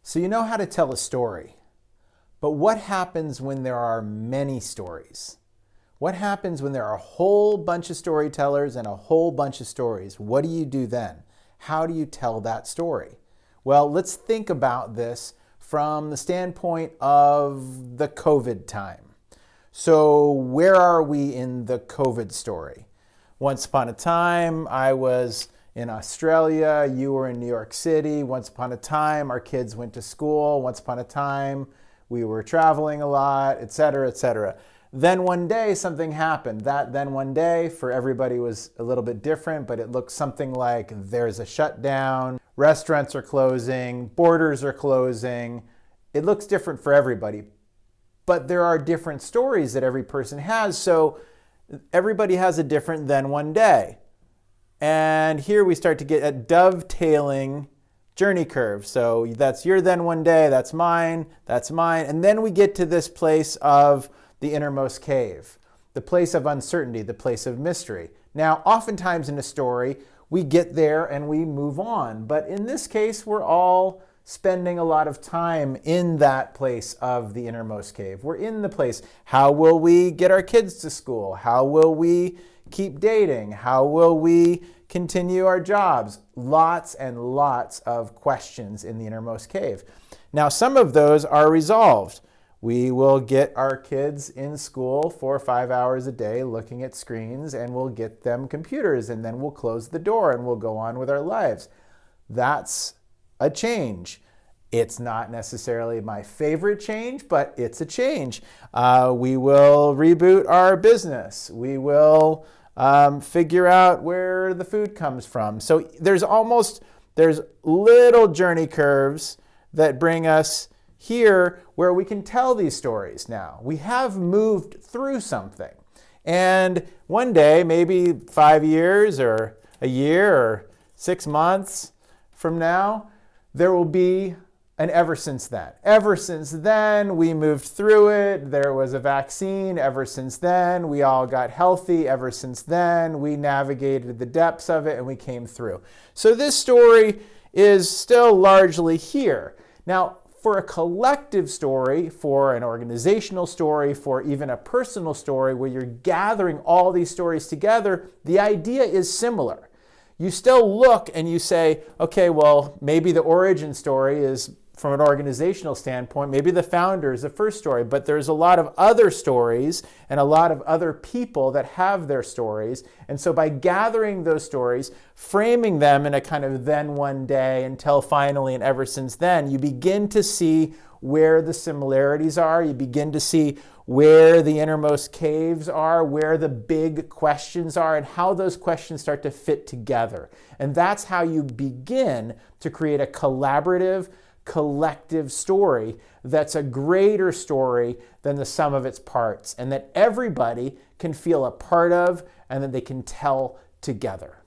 So you know how to tell a story, but what happens when there are many stories? What happens when there are a whole bunch of storytellers and a whole bunch of stories? What do you do then? How do you tell that story? Well, let's think about this from the standpoint of the COVID time. So where are we in the COVID story? Once upon a time, I was in Australia, you were in New York City. Once upon a time, our kids went to school. Once upon a time, we were traveling a lot, etc., etc. Then one day, something happened. That then one day for everybody was a little bit different, but it looked something like there's a shutdown, restaurants are closing, borders are closing. It looks different for everybody, but there are different stories that every person has, so everybody has a different then one day. And here we start to get a dovetailing journey curve. So that's your then one day, that's mine, and then we get to this place of the innermost cave, the place of uncertainty, the place of mystery. Now, oftentimes in a story, we get there and we move on, but in this case, we're all spending a lot of time in that place of the innermost cave. We're in the place, how will we get our kids to school? How will we keep dating? How will we continue our jobs? Lots and lots of questions in the innermost cave. Now, some of those are resolved. We will get our kids in school 4 or 5 hours a day looking at screens, and we'll get them computers, and then we'll close the door and we'll go on with our lives. That's a change. It's not necessarily my favorite change, but it's a change. We will reboot our business. We will figure out where the food comes from. So there's little journey curves that bring us here where we can tell these stories now. We have moved through something. And one day, maybe 5 years or a year or 6 months from now, there will be an ever since then. Ever since then, we moved through it. There was a vaccine. Ever since then, we all got healthy. Ever since then, we navigated the depths of it and we came through. So this story is still largely here. Now, for a collective story, for an organizational story, for even a personal story where you're gathering all these stories together, the idea is similar. You still look and you say, okay, well, maybe the origin story is from an organizational standpoint, maybe the founder is the first story, but there's a lot of other stories and a lot of other people that have their stories. And so by gathering those stories, framing them in a kind of then one day until finally and ever since then, you begin to see where the similarities are. You begin to see where the innermost caves are, where the big questions are, and how those questions start to fit together. And that's how you begin to create a collaborative, collective story that's a greater story than the sum of its parts, and that everybody can feel a part of and that they can tell together.